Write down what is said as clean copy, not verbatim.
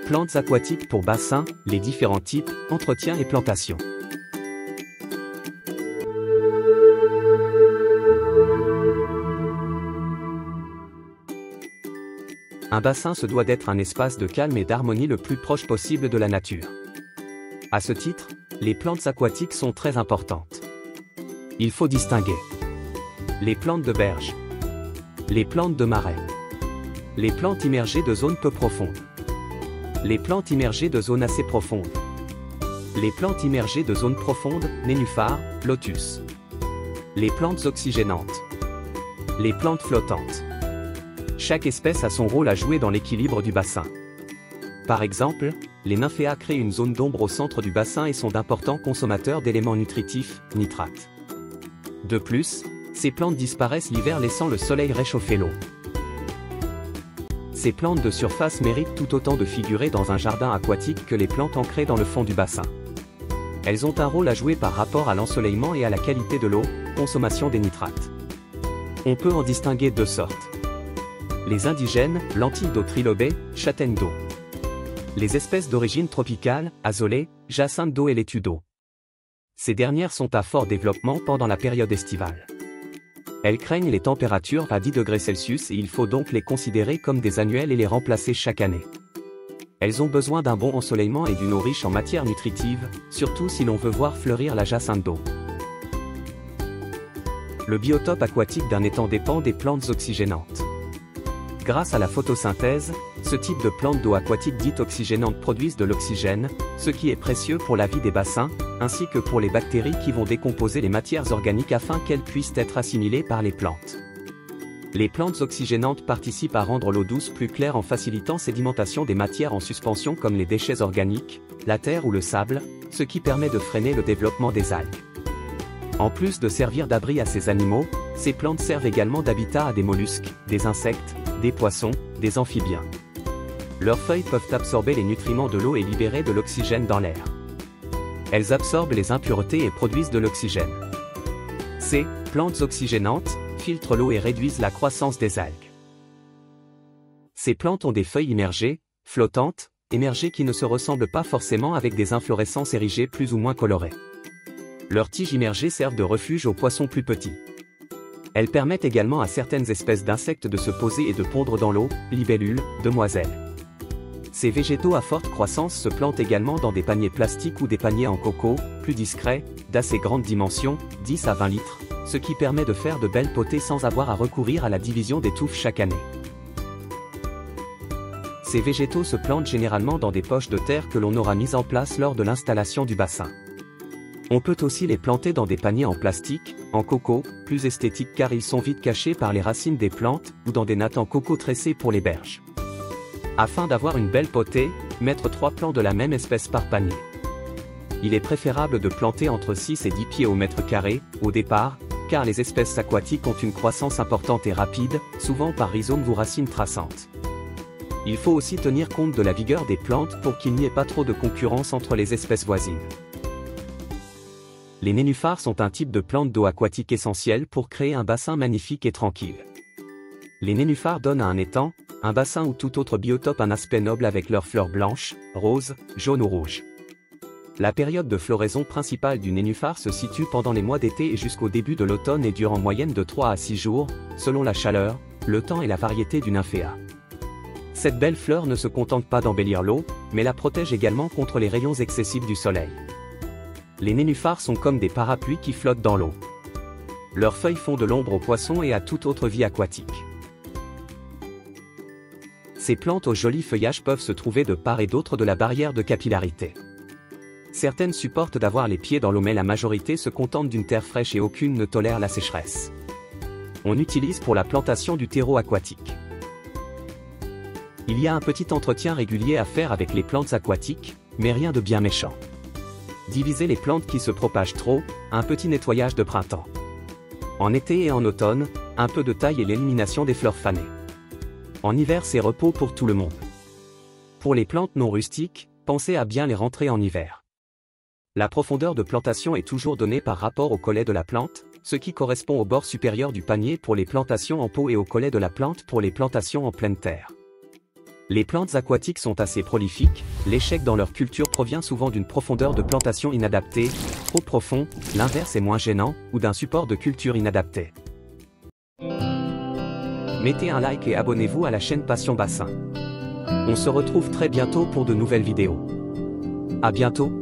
Plantes aquatiques pour bassin, les différents types, entretien et plantation. Un bassin se doit d'être un espace de calme et d'harmonie le plus proche possible de la nature. À ce titre, les plantes aquatiques sont très importantes. Il faut distinguer les plantes de berge, les plantes de marais, les plantes immergées de zones peu profondes, les plantes immergées de zones assez profondes, les plantes immergées de zones profondes, nénuphars, lotus, les plantes oxygénantes, les plantes flottantes. Chaque espèce a son rôle à jouer dans l'équilibre du bassin. Par exemple, les nymphéas créent une zone d'ombre au centre du bassin et sont d'importants consommateurs d'éléments nutritifs, nitrates. De plus, ces plantes disparaissent l'hiver laissant le soleil réchauffer l'eau. Ces plantes de surface méritent tout autant de figurer dans un jardin aquatique que les plantes ancrées dans le fond du bassin. Elles ont un rôle à jouer par rapport à l'ensoleillement et à la qualité de l'eau, consommation des nitrates. On peut en distinguer deux sortes. Les indigènes, lentilles d'eau trilobées, châtaignes d'eau. Les espèces d'origine tropicale, azolées, jacinthe d'eau et laitue d'eau. Ces dernières sont à fort développement pendant la période estivale. Elles craignent les températures à 10 degrés Celsius et il faut donc les considérer comme des annuelles et les remplacer chaque année. Elles ont besoin d'un bon ensoleillement et d'une eau riche en matières nutritives, surtout si l'on veut voir fleurir la jacinthe d'eau. Le biotope aquatique d'un étang dépend des plantes oxygénantes. Grâce à la photosynthèse, ce type de plantes d'eau aquatique dites oxygénantes produisent de l'oxygène, ce qui est précieux pour la vie des bassins, ainsi que pour les bactéries qui vont décomposer les matières organiques afin qu'elles puissent être assimilées par les plantes. Les plantes oxygénantes participent à rendre l'eau douce plus claire en facilitant sédimentation des matières en suspension comme les déchets organiques, la terre ou le sable, ce qui permet de freiner le développement des algues. En plus de servir d'abri à ces animaux, ces plantes servent également d'habitat à des mollusques, des insectes, des poissons, des amphibiens. Leurs feuilles peuvent absorber les nutriments de l'eau et libérer de l'oxygène dans l'air. Elles absorbent les impuretés et produisent de l'oxygène. Ces plantes oxygénantes filtrent l'eau et réduisent la croissance des algues. Ces plantes ont des feuilles immergées, flottantes, émergées qui ne se ressemblent pas forcément avec des inflorescences érigées plus ou moins colorées. Leurs tiges immergées servent de refuge aux poissons plus petits. Elles permettent également à certaines espèces d'insectes de se poser et de pondre dans l'eau, libellules, demoiselles. Ces végétaux à forte croissance se plantent également dans des paniers plastiques ou des paniers en coco, plus discrets, d'assez grande dimension, 10 à 20 litres, ce qui permet de faire de belles potées sans avoir à recourir à la division des touffes chaque année. Ces végétaux se plantent généralement dans des poches de terre que l'on aura mises en place lors de l'installation du bassin. On peut aussi les planter dans des paniers en plastique, en coco, plus esthétiques car ils sont vite cachés par les racines des plantes, ou dans des nattes en coco tressées pour les berges. Afin d'avoir une belle potée, mettre 3 plants de la même espèce par panier. Il est préférable de planter entre 6 et 10 pieds au mètre carré, au départ, car les espèces aquatiques ont une croissance importante et rapide, souvent par rhizomes ou racines traçantes. Il faut aussi tenir compte de la vigueur des plantes pour qu'il n'y ait pas trop de concurrence entre les espèces voisines. Les nénuphars sont un type de plante d'eau aquatique essentiel pour créer un bassin magnifique et tranquille. Les nénuphars donnent à un étang, un bassin ou tout autre biotope un aspect noble avec leurs fleurs blanches, roses, jaunes ou rouges. La période de floraison principale du nénuphar se situe pendant les mois d'été et jusqu'au début de l'automne et dure en moyenne de 3 à 6 jours, selon la chaleur, le temps et la variété du nymphéa. Cette belle fleur ne se contente pas d'embellir l'eau, mais la protège également contre les rayons excessifs du soleil. Les nénuphars sont comme des parapluies qui flottent dans l'eau. Leurs feuilles font de l'ombre aux poissons et à toute autre vie aquatique. Ces plantes au joli feuillage peuvent se trouver de part et d'autre de la barrière de capillarité. Certaines supportent d'avoir les pieds dans l'eau mais la majorité se contente d'une terre fraîche et aucune ne tolère la sécheresse. On utilise pour la plantation du terreau aquatique. Il y a un petit entretien régulier à faire avec les plantes aquatiques, mais rien de bien méchant. Diviser les plantes qui se propagent trop, un petit nettoyage de printemps. En été et en automne, un peu de taille et l'élimination des fleurs fanées. En hiver c'est repos pour tout le monde. Pour les plantes non rustiques, pensez à bien les rentrer en hiver. La profondeur de plantation est toujours donnée par rapport au collet de la plante, ce qui correspond au bord supérieur du panier pour les plantations en pot et au collet de la plante pour les plantations en pleine terre. Les plantes aquatiques sont assez prolifiques, l'échec dans leur culture provient souvent d'une profondeur de plantation inadaptée, trop profond, l'inverse est moins gênant, ou d'un support de culture inadapté. Mettez un like et abonnez-vous à la chaîne Passion Bassin. On se retrouve très bientôt pour de nouvelles vidéos. À bientôt.